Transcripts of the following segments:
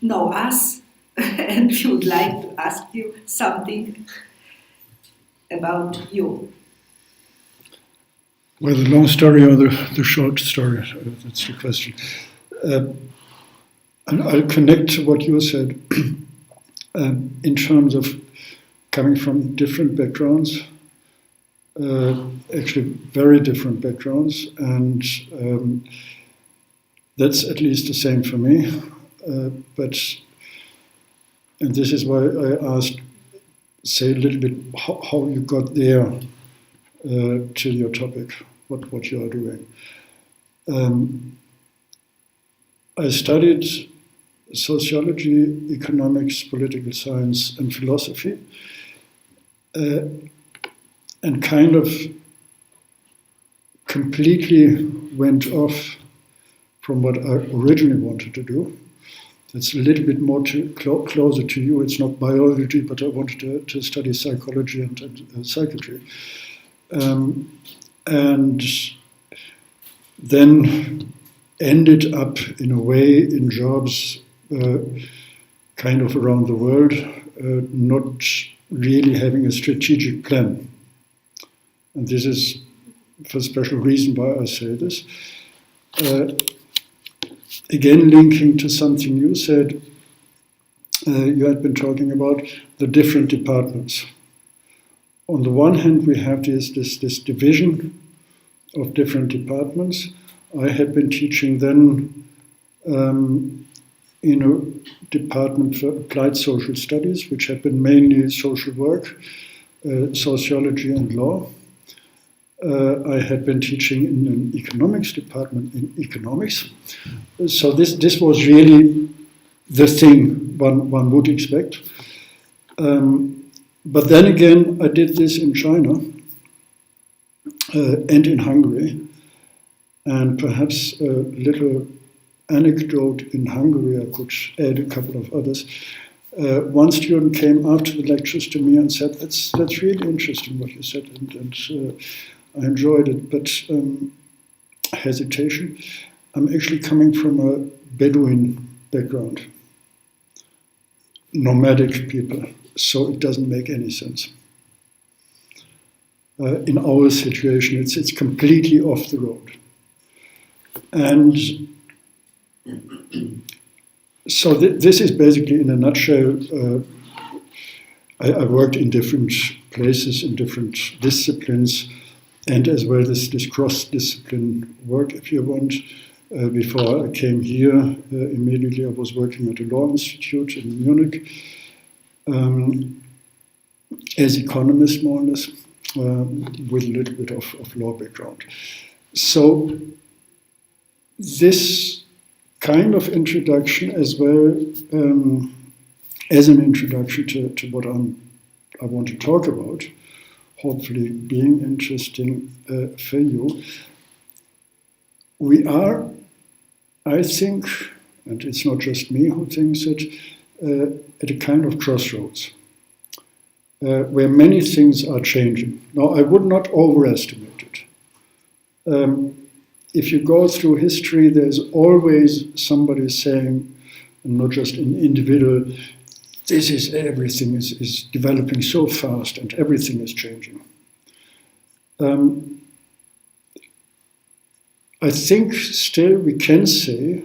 know us and we would like to ask you something about you. Well, the long story or the short story? That's the question. I'll connect to what you said in terms of coming from different backgrounds, actually very different backgrounds, and that's at least the same for me. And this is why I asked, say a little bit how you got there to your topic, what you are doing. I studied sociology, economics, political science, and philosophy, and kind of completely went off from what I originally wanted to do. It's a little bit more closer to you. It's not biology, but I wanted to study psychology and psychiatry. And then ended up, in a way, in jobs kind of around the world, not really having a strategic plan. And this is for a special reason why I say this. Again, linking to something you said, you had been talking about the different departments. On the one hand, we have this division of different departments. I had been teaching then in a department for applied social studies, which had been mainly social work, sociology and law. I had been teaching in an economics department in economics. So this was really the thing one would expect. But then again, I did this in China and in Hungary. And perhaps a little anecdote in Hungary, I could add a couple of others. One student came after the lectures to me and said, that's really interesting what you said, and I enjoyed it, but hesitation. I'm actually coming from a Bedouin background, nomadic people, so it doesn't make any sense. In our situation, it's completely off the road. And so this is basically, in a nutshell, I worked in different places, in different disciplines, and as well as this cross-discipline work, if you want. Before I came here, immediately I was working at a law institute in Munich as economist, more or less, with a little bit of law background. So this kind of introduction, as well as an introduction to what I want to talk about, hopefully being interesting for you. We are, I think, and it's not just me who thinks it, at a kind of crossroads, where many things are changing. Now, I would not overestimate it. If you go through history, there's always somebody saying, and not just an individual, everything is developing so fast and everything is changing. I think still we can say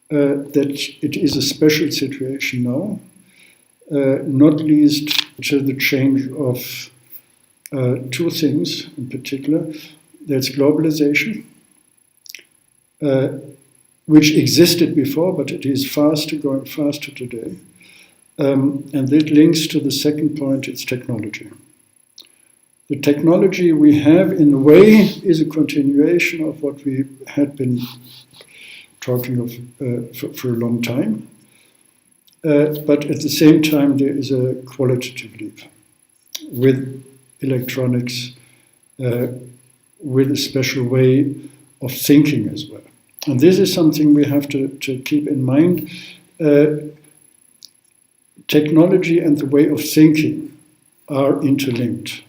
that it is a special situation now, not least to the change of two things in particular. There's globalization, which existed before, but it is going faster today. And that links to the second point, it's technology. The technology we have, in a way, is a continuation of what we had been talking of for a long time. But at the same time, there is a qualitative leap with electronics, with a special way of thinking as well. And this is something we have to keep in mind. Technology and the way of thinking are interlinked.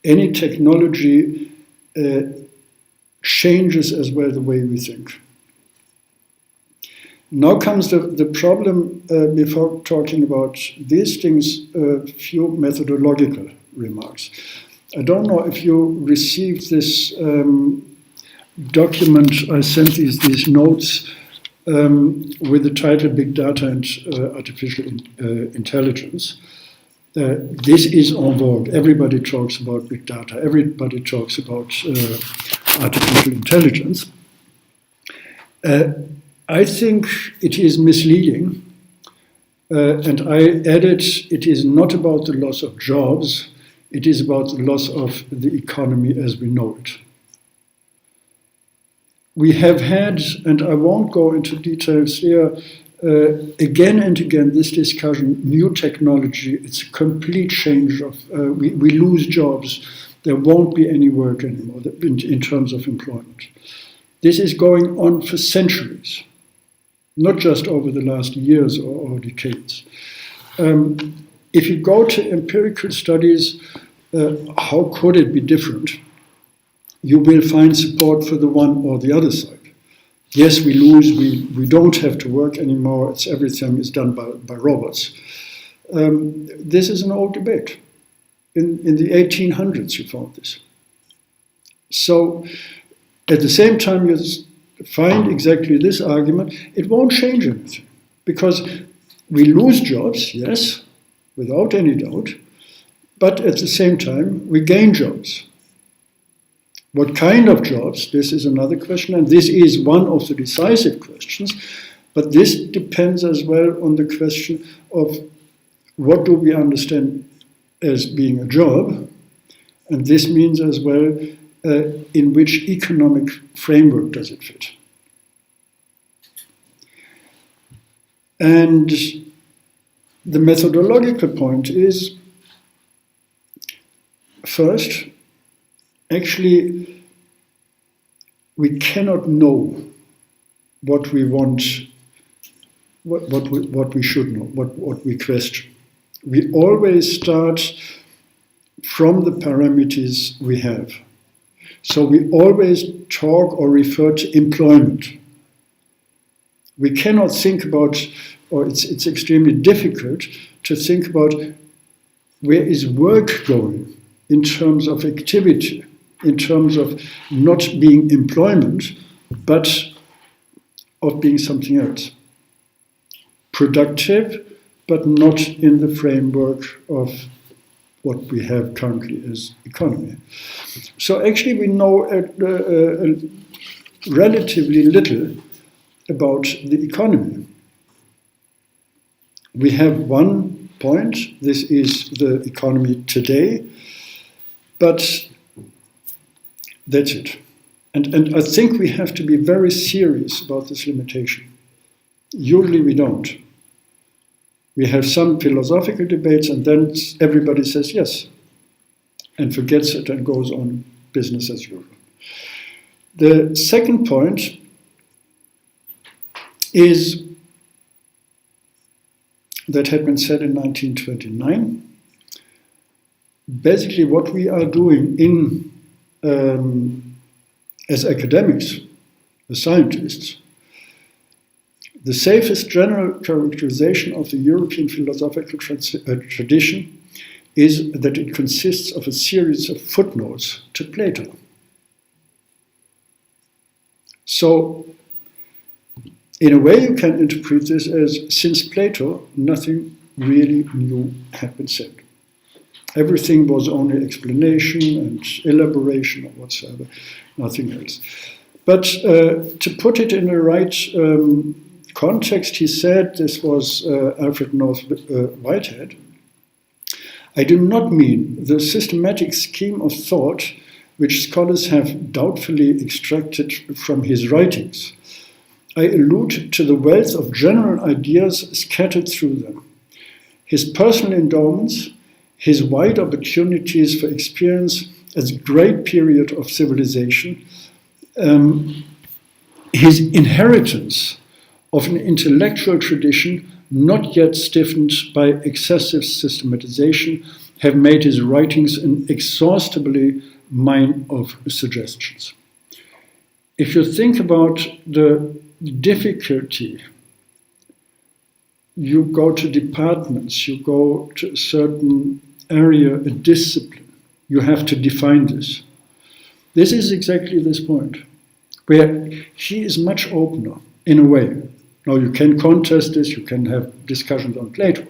Any technology changes as well the way we think. Now comes the problem before talking about these things, a few methodological remarks. I don't know if you received this document. I sent these notes with the title Big Data and Artificial Intelligence. This is en vogue. Everybody talks about big data. Everybody talks about artificial intelligence. I think it is misleading, and I added it is not about the loss of jobs, it is about the loss of the economy as we know it. We have had, and I won't go into details here, again and again this discussion, new technology, it's a complete change of, we lose jobs, there won't be any work anymore in terms of employment. This is going on for centuries, not just over the last years or decades. If you go to empirical studies, how could it be different? You will find support for the one or the other side. Yes, we lose, we don't have to work anymore, everything is done by robots. This is an old debate. In the 1800s you found this. So at the same time you find exactly this argument, it won't change anything. Because we lose jobs, yes, without any doubt, but at the same time we gain jobs. What kind of jobs? This is another question, and this is one of the decisive questions, but this depends as well on the question of what do we understand as being a job, and this means as well in which economic framework does it fit. And the methodological point is, first, actually, we cannot know what we want, what we should know, what we question. We always start from the parameters we have. So we always talk or refer to employment. We cannot think about, or it's extremely difficult to think about where is work going in terms of activity, in terms of not being employment, but of being something else. Productive, but not in the framework of what we have currently as economy. So actually we know relatively little about the economy. We have one point, this is the economy today, but that's it. And I think we have to be very serious about this limitation. Usually we don't. We have some philosophical debates and then everybody says yes and forgets it and goes on business as usual. The second point is that had been said in 1929. Basically what we are doing as academics, as scientists, the safest general characterization of the European philosophical tradition is that it consists of a series of footnotes to Plato. So, in a way you can interpret this as, since Plato, nothing really new had been said. Everything was only explanation and elaboration or whatsoever, nothing else. But to put it in the right context, he said, this was Alfred North Whitehead, I do not mean the systematic scheme of thought which scholars have doubtfully extracted from his writings. I allude to the wealth of general ideas scattered through them. His personal endowments, his wide opportunities for experience as a great period of civilization, his inheritance of an intellectual tradition not yet stiffened by excessive systematization have made his writings an exhaustively mine of suggestions. If you think about the difficulty you go to departments, you go to a certain area, a discipline. You have to define this. This is exactly this point, where he is much opener, in a way. Now, you can contest this, you can have discussions on Plato.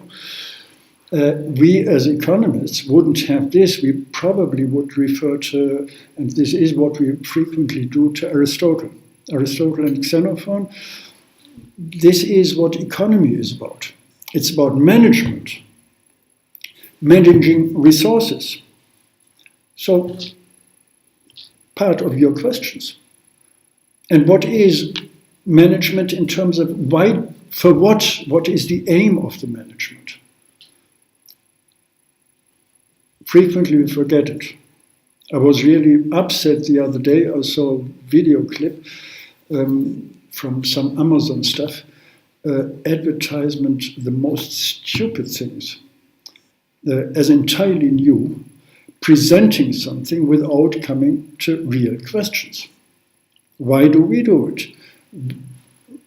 We as economists wouldn't have this. We probably would refer to, and this is what we frequently do, to Aristotle. Aristotle and Xenophon. This is what economy is about. It's about management, managing resources. So, part of your questions. And what is management in terms of why, for what? What is the aim of the management? Frequently we forget it. I was really upset the other day. I saw a video clip from some Amazon stuff, advertisement, the most stupid things, as entirely new, presenting something without coming to real questions. Why do we do it?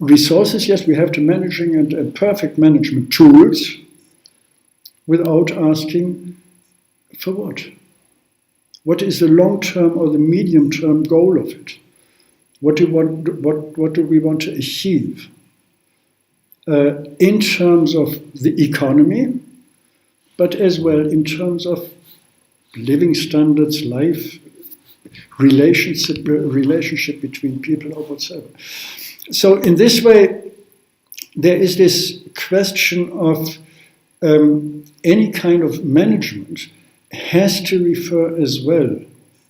Resources, yes, we have to managing and perfect management tools without asking for what? What is the long-term or the medium-term goal of it? What do we want to achieve? In terms of the economy, but as well in terms of living standards, life, relationship between people or whatsoever. So in this way, there is this question of any kind of management has to refer as well,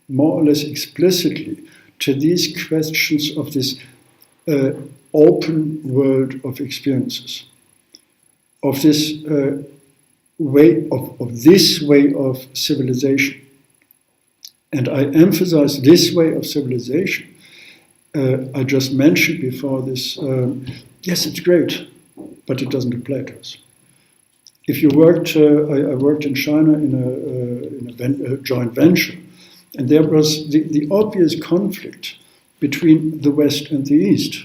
more or less explicitly, to these questions of this open world of experiences, of this way of civilization. And I emphasize this way of civilization. I just mentioned before this, yes, it's great, but it doesn't apply to us. If you worked, I worked in China in a joint venture, and there was the obvious conflict between the West and the East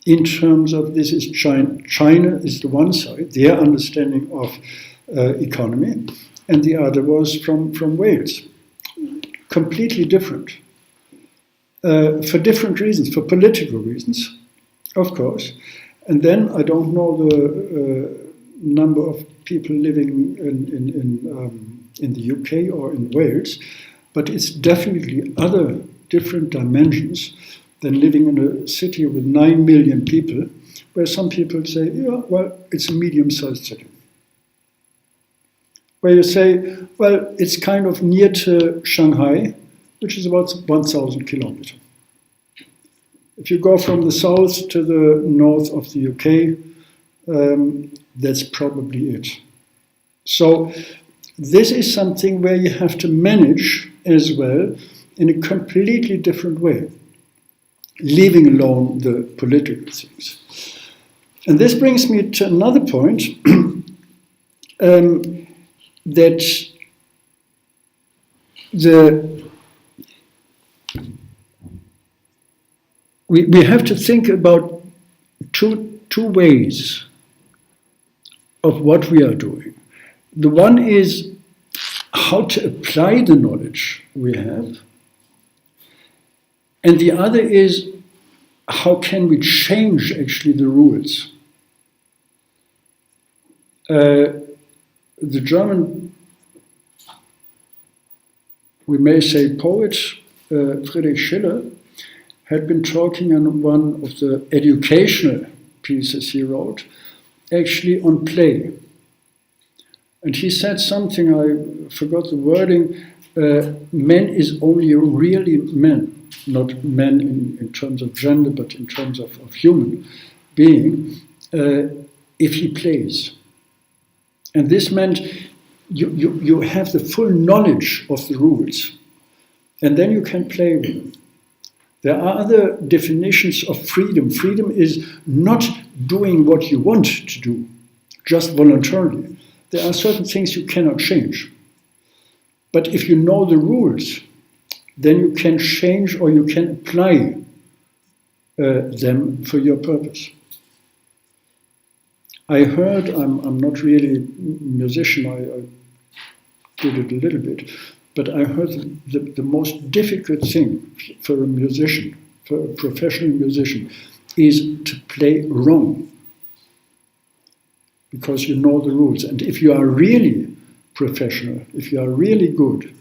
in terms of this is China. China is the one side, their understanding of economy, and the other was from Wales. Completely different. For different reasons, for political reasons, of course. And then I don't know the number of people living in the UK or in Wales, but it's definitely other different dimensions than living in a city with 9 million people, where some people say, yeah, well, it's a medium-sized city. Where you say, well, it's kind of near to Shanghai, which is about 1,000 kilometers. If you go from the south to the north of the UK, that's probably it. So this is something where you have to manage as well in a completely different way, leaving alone the political things. And this brings me to another point, that we have to think about two ways of what we are doing. The one is how to apply the knowledge we have, and the other is how can we change actually the rules. The German, we may say, poet Friedrich Schiller had been talking on one of the educational pieces he wrote, actually on play. And he said something, I forgot the wording, man is only really man, not men in terms of gender, but in terms of human being, if he plays. And this meant you have the full knowledge of the rules, and then you can play with them. There are other definitions of freedom. Freedom is not doing what you want to do, just voluntarily. There are certain things you cannot change. But if you know the rules, then you can change or you can apply them for your purpose. I heard, I'm not really a musician, I did it a little bit, but I heard the most difficult thing for a musician, for a professional musician, is to play wrong. Because you know the rules. And if you are really professional, if you are really good,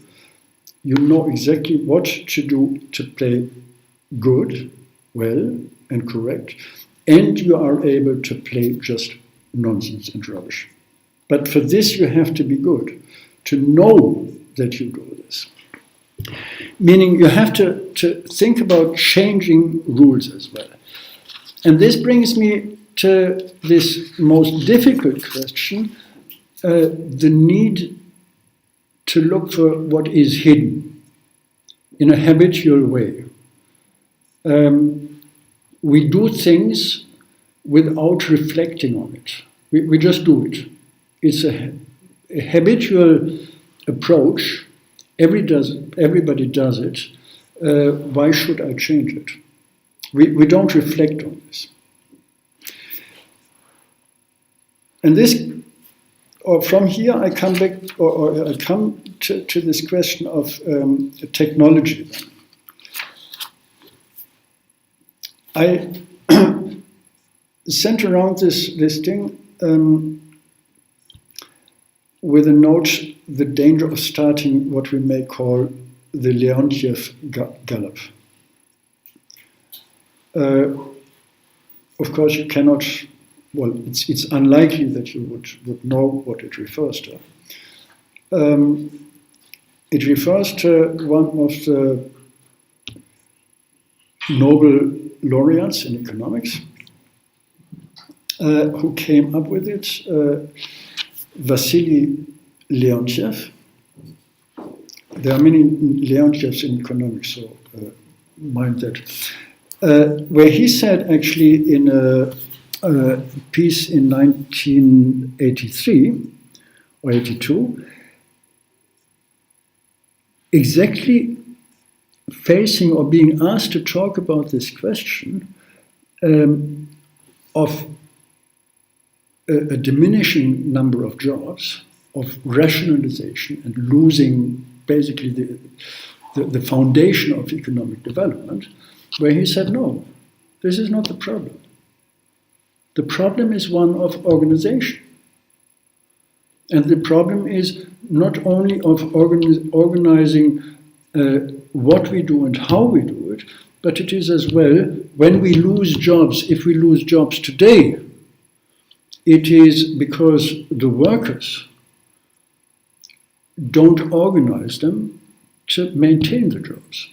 you know exactly what to do to play good, well, and correct, and you are able to play just nonsense and rubbish. But for this, you have to be good, to know that you do this. Meaning you have to think about changing rules as well. And this brings me to this most difficult question, the need to look for what is hidden in a habitual way. We do things without reflecting on it. We just do it. It's a habitual approach. Everybody does it. Why should I change it? We don't reflect on this. And this, or from here, I come back, or I come to this question of technology. Then. I sent around this thing with a note: the danger of starting what we may call the Leontiev gallop. Of course, you cannot. Well, it's unlikely that you would know what it refers to. It refers to one of the Nobel laureates in economics who came up with it, Wassily Leontiev. There are many Leontievs in economics, so mind that. Where he said, actually, in a piece in 1983 or 82, exactly facing or being asked to talk about this question of a diminishing number of jobs, of rationalization and losing basically the foundation of economic development, where he said, no, this is not the problem. The problem is one of organization. And the problem is not only of organizing what we do and how we do it, but it is as well, when we lose jobs, if we lose jobs today, it is because the workers don't organize them to maintain the jobs.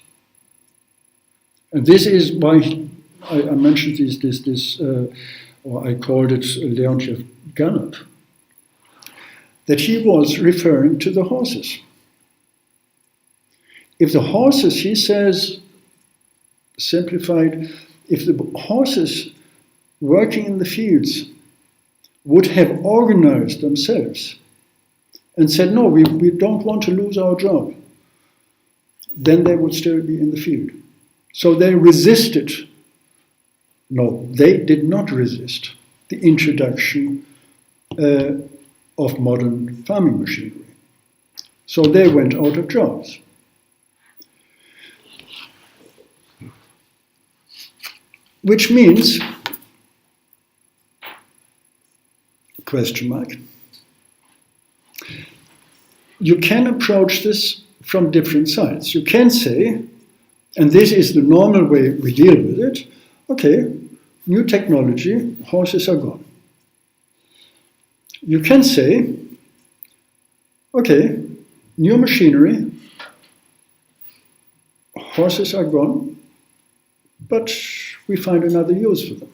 And this is why I mentioned this or I called it Leontiev gallop, that he was referring to the horses. If the horses, he says, simplified, if the horses working in the fields would have organized themselves and said, no, we don't want to lose our job, then they would still be in the field. So they resisted. No, they did not resist the introduction of modern farming machinery. So they went out of jobs. Which means, question mark, you can approach this from different sides. You can say, and this is the normal way we deal with it, okay, new technology, horses are gone. You can say, okay, new machinery, horses are gone, but we find another use for them.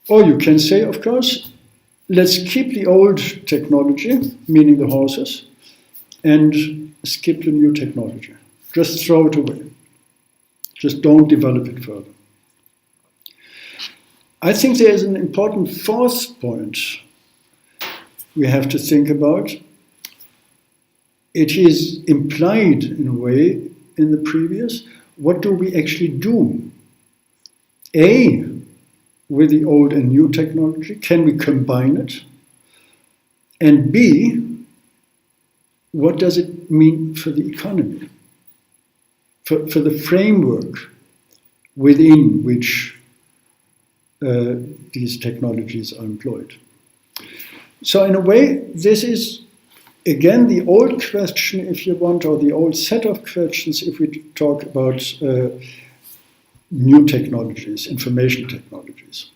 Or you can say, of course, let's keep the old technology, meaning the horses, and skip the new technology. Just throw it away. Just don't develop it further. I think there is an important fourth point we have to think about. It is implied in a way in the previous. What do we actually do A, with the old and new technology? Can we combine it? And B, what does it mean for the economy? For the framework within which these technologies are employed. So in a way, this is, again, the old question, if you want, or the old set of questions if we talk about new technologies, information technologies.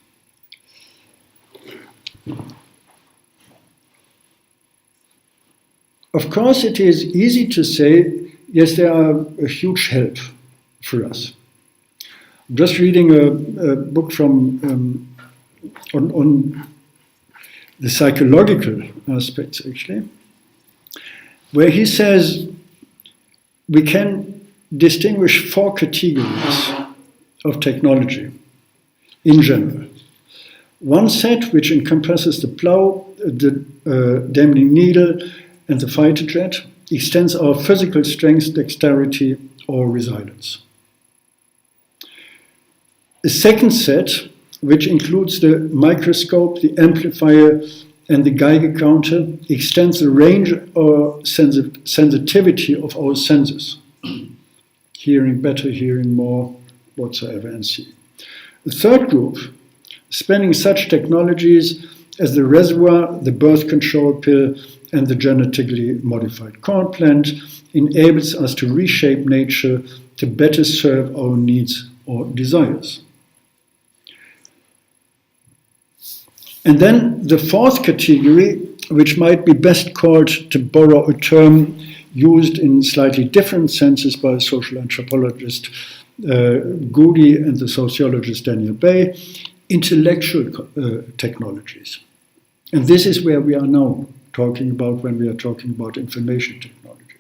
Of course, it is easy to say, yes, they are a huge help for us. I'm just reading a book from on the psychological aspects, actually, where he says we can distinguish 4 categories of technology in general. One set, which encompasses the plow, the damning needle, and the fighter jet, extends our physical strength, dexterity, or resilience. A second set, which includes the microscope, the amplifier, and the Geiger counter, extends the range or sensitivity of our senses. Hearing better, hearing more, whatsoever, and see. The third group, spanning such technologies as the reservoir, the birth control pill, and the genetically modified corn plant, enables us to reshape nature to better serve our needs or desires. And then the fourth category, which might be best called, to borrow a term used in slightly different senses by social anthropologist Goody and the sociologist Daniel Bay, intellectual technologies. And this is where we are now talking about when we are talking about information technology.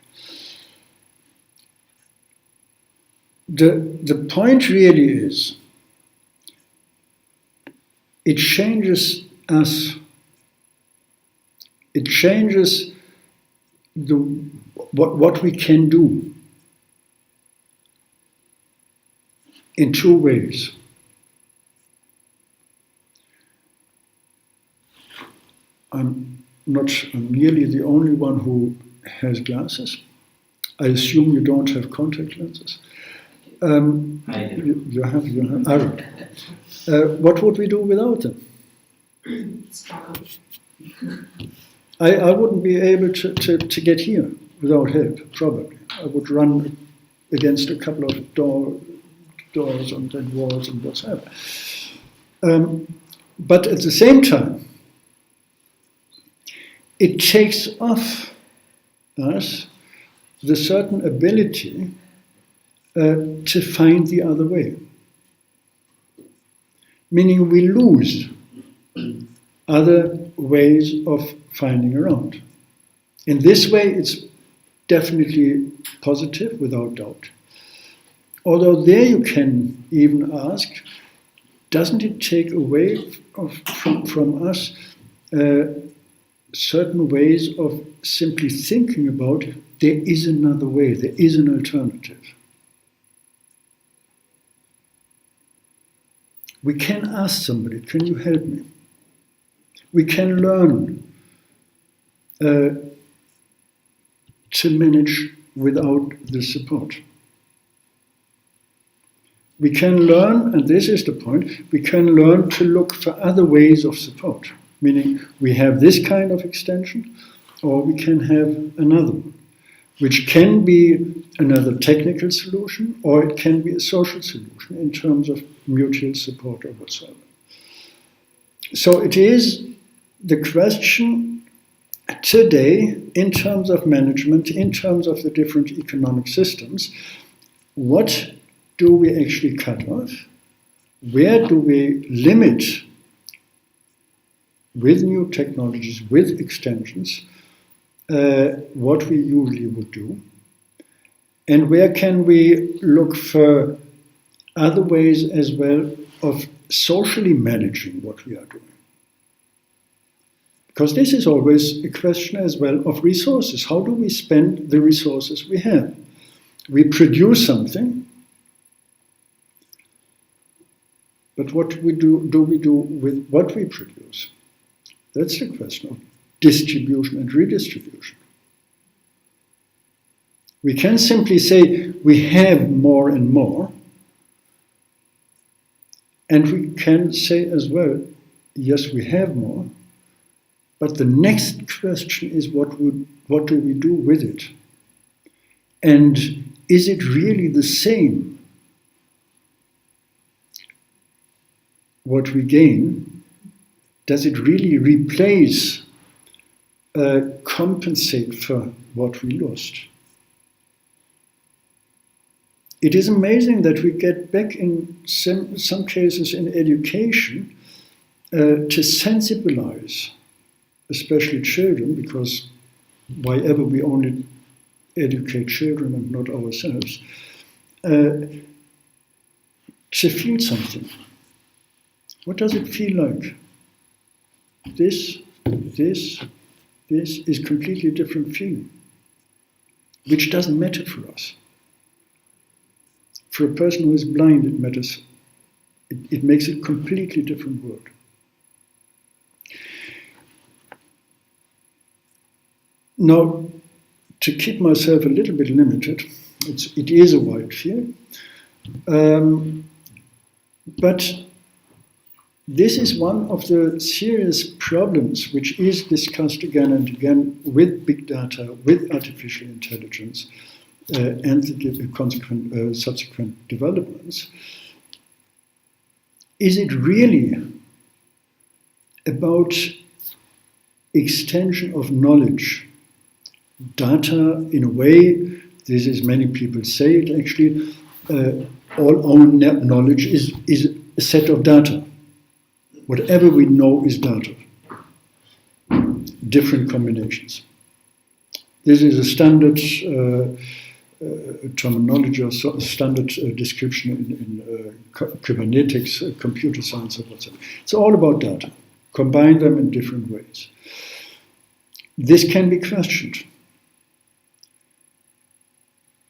The point really is, it changes us. It changes what we can do in 2 ways. I'm nearly the only one who has glasses. I assume you don't have contact lenses. I do. You have. What would we do without them? I wouldn't be able to get here without help, probably. I would run against a couple of doors and then walls and whatever. But at the same time, it takes off us the certain ability to find the other way. Meaning we lose other ways of finding around. In this way, it's definitely positive, without doubt. Although there you can even ask, doesn't it take away from us certain ways of simply thinking about there is another way, there is an alternative? We can ask somebody, can you help me? We can learn to manage without the support. We can learn, and this is the point, we can learn to look for other ways of support. Meaning we have this kind of extension, or we can have another one, which can be another technical solution, or it can be a social solution in terms of mutual support or whatsoever. So it is the question today, in terms of management, in terms of the different economic systems, what do we actually cut off? Where do we limit with new technologies, with extensions, what we usually would do? And where can we look for other ways as well of socially managing what we are doing? Because this is always a question as well of resources. How do we spend the resources we have? We produce something, But what do we do with what we produce? That's the question of distribution and redistribution. We can simply say we have more and more, and we can say as well, yes, we have more, but the next question is what do we do with it? And is it really the same what we gain? Does it really replace, compensate for what we lost? It is amazing that we get back in some cases in education to sensibilize, especially children, because why ever we only educate children and not ourselves, to feel something. What does it feel like? This is completely different feeling, which doesn't matter for us. For a person who is blind, it matters. It makes a completely different world. Now, to keep myself a little bit limited, it is a wide field, but this is one of the serious problems which is discussed again and again with big data, with artificial intelligence, and the consequent subsequent developments. Is it really about extension of knowledge? Data, in a way, this is many people say it actually, all our knowledge is a set of data. Whatever we know is data. Different combinations. This is a standard terminology or standard description in Kubernetics, computer science, or whatever. It's all about data. Combine them in different ways. This can be questioned.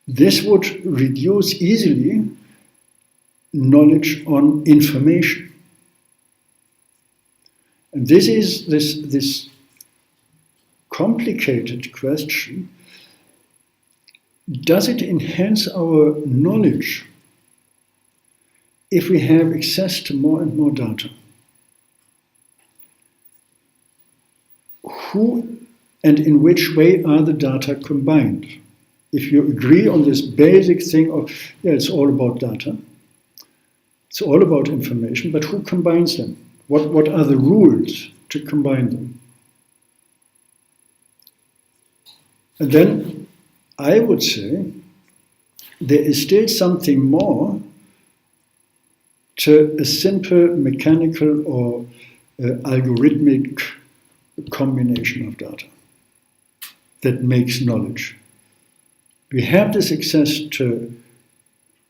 This would reduce easily knowledge on information. And this is this complicated question. Does it enhance our knowledge if we have access to more and more data? Who and in which way are the data combined? If you agree on this basic thing of, yeah, it's all about data, it's all about information, but who combines them? What are the rules to combine them? And then I would say there is still something more to a simple mechanical or algorithmic combination of data that makes knowledge. We have this access to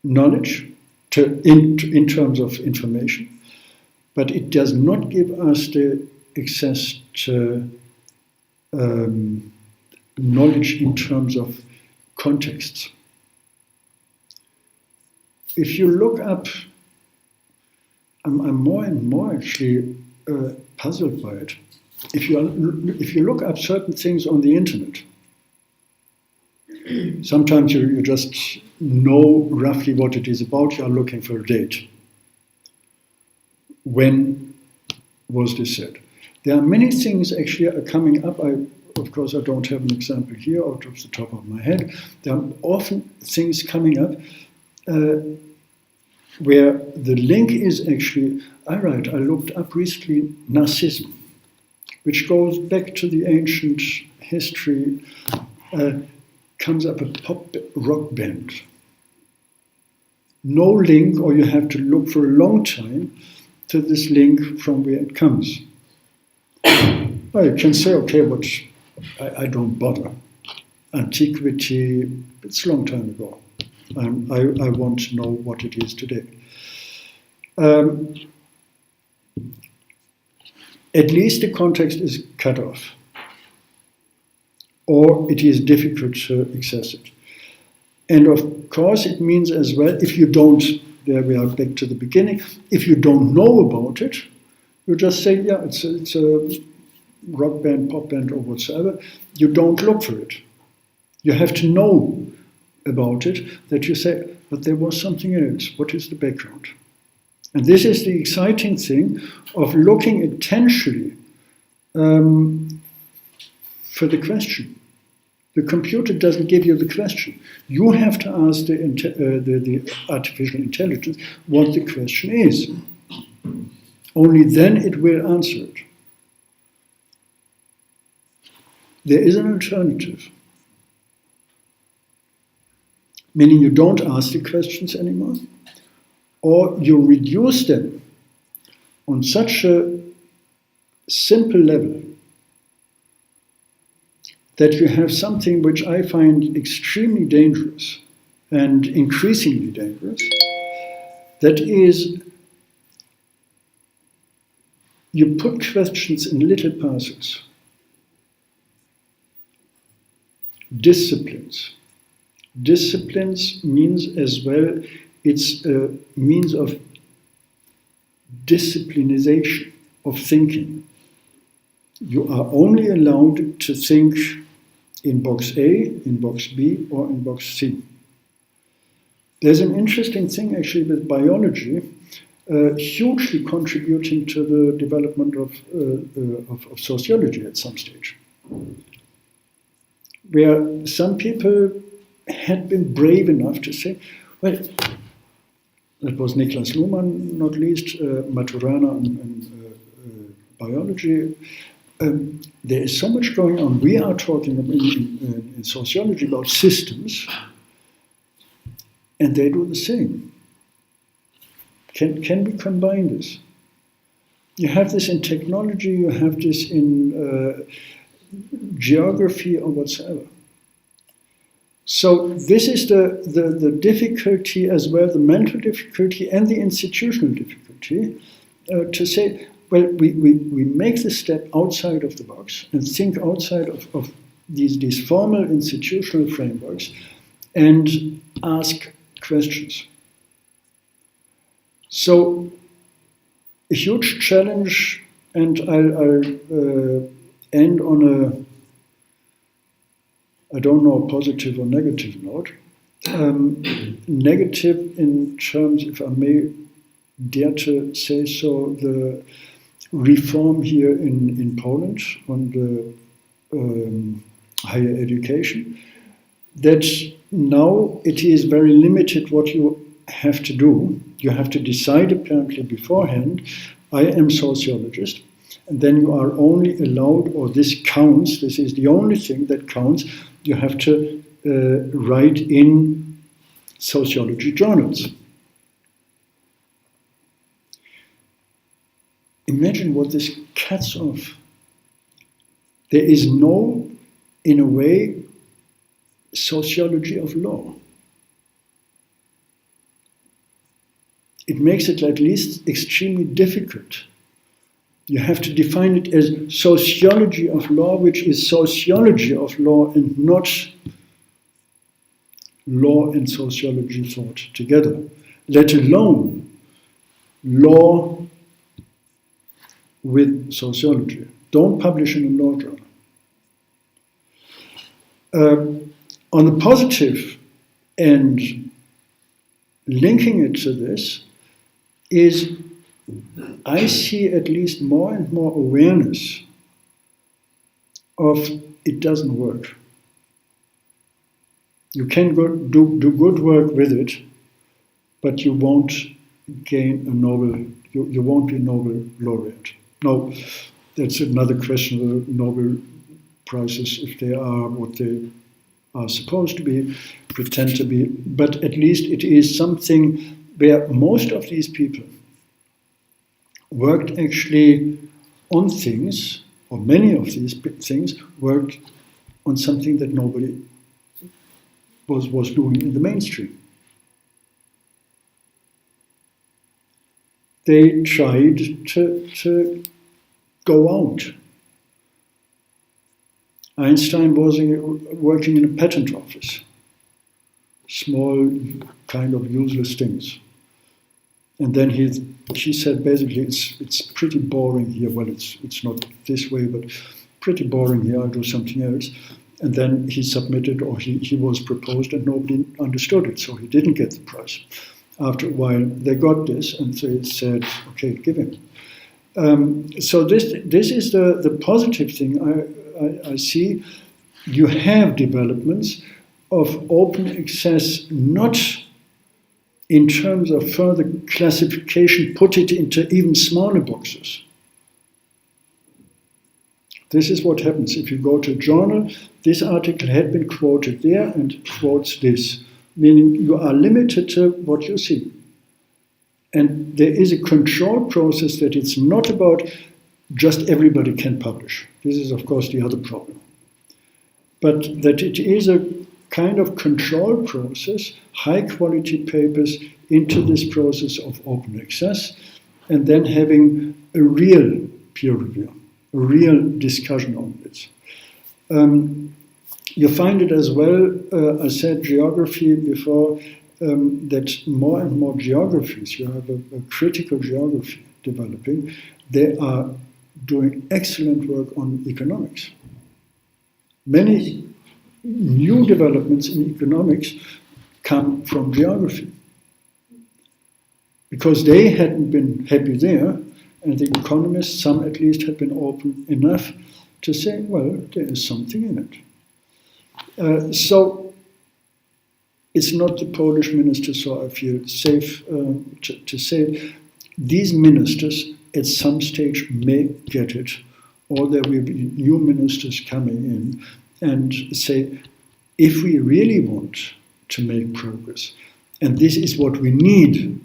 knowledge in terms of information, but it does not give us the access to knowledge in terms of contexts. If you look up, I'm more and more actually puzzled by it. If you look up certain things on the internet, sometimes you just know roughly what it is about. You are looking for a date. When was this said? There are many things actually are coming up. Of course, I don't have an example here out of the top of my head. There are often things coming up where the link is actually, all right, I looked up recently Narcissism, which goes back to the ancient history, comes up a pop rock band. No link, or you have to look for a long time to this link from where it comes. Well, you can say, okay, but I don't bother. Antiquity, it's a long time ago. I want to know what it is today. At least the context is cut off, or it is difficult to access it. And of course, it means as well, if you don't there we are back to the beginning. If you don't know about it, you just say, yeah, it's a rock band, pop band, or whatsoever. You don't look for it. You have to know about it, that you say, but there was something else. What is the background? And this is the exciting thing of looking intentionally for the question. The computer doesn't give you the question. You have to ask the artificial intelligence what the question is. Only then it will answer it. There is an alternative. Meaning you don't ask the questions anymore, or you reduce them on such a simple level that you have something which I find extremely dangerous and increasingly dangerous. That is, you put questions in little parcels. Disciplines. Disciplines means as well, it's a means of disciplinization of thinking. You are only allowed to think in box A, in box B, or in box C. There's an interesting thing actually with biology, hugely contributing to the development of sociology at some stage, where some people had been brave enough to say, well, that was Niklas Luhmann, not least, Maturana and biology. There is so much going on. We are talking in sociology about systems, and they do the same. Can we combine this? You have this in technology, you have this in geography or whatsoever. So this is the difficulty as well, the mental difficulty and the institutional difficulty, to say, well, we make the step outside of the box and think outside of these formal institutional frameworks and ask questions. So a huge challenge, and I'll end on a, I don't know, a positive or negative note. Negative in terms, if I may dare to say so, the reform here in Poland on the higher education, that now it is very limited what you have to do. You have to decide apparently beforehand, I am sociologist, and then you are only allowed, or this counts, this is the only thing that counts, you have to write in sociology journals. Imagine what this cuts off. There is no, in a way, sociology of law. It makes it at least extremely difficult. You have to define it as sociology of law, which is sociology of law and not law and sociology thought together, let alone law with sociology. Don't publish in a law journal. On the positive end, linking it to this, is I see at least more and more awareness of it doesn't work. You can do good work with it, but you won't gain a Nobel, you won't be a Nobel laureate. No, that's another question of the Nobel Prizes, if they are what they are supposed to be, pretend to be, but at least it is something where most of these people worked actually on things, or many of these things worked on something that nobody was doing in the mainstream. They tried to go out. Einstein was working in a patent office, small kind of useless things. And then she said basically it's pretty boring here. Well, it's not this way, but pretty boring here. I'll do something else. And then he submitted, or he was proposed, and nobody understood it, so he didn't get the prize. After a while, they got this, and they said, okay, give him. So this is the positive thing I see. You have developments of open access, not in terms of further classification, put it into even smaller boxes. This is what happens. If you go to a journal, this article had been quoted there and quotes this, meaning you are limited to what you see. And there is a control process that it's not about just everybody can publish. This is, of course, the other problem. But that it is a kind of control process, high-quality papers into this process of open access, and then having a real peer review, a real discussion on this. You find it as well, I said geography before, that more and more geographies, you have a critical geography developing, they are doing excellent work on economics. Many new developments in economics come from geography, because they hadn't been happy there, and the economists, some at least, had been open enough to say, well, there is something in it. So it's not the Polish minister, so I feel safe to say these ministers at some stage may get it, or there will be new ministers coming in and say, if we really want to make progress, and this is what we need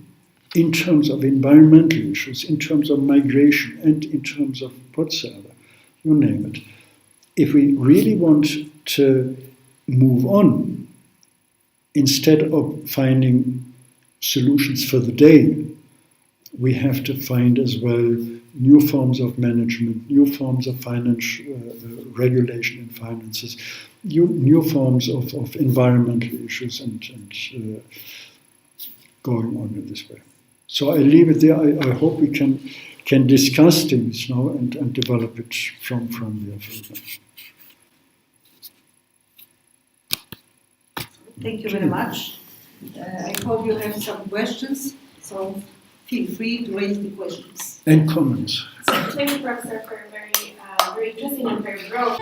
in terms of environmental issues, in terms of migration, and in terms of whatsoever, you name it, if we really want to move on, instead of finding solutions for the day, we have to find as well new forms of management, new forms of financial regulation and finances, new forms of environmental issues, and going on in this way. So I leave it there. I hope we can discuss things now and develop it from there further. Thank you very much. I hope you have some questions, so feel free to raise the questions. And comments. So thank you, Professor, for a very interesting and very broad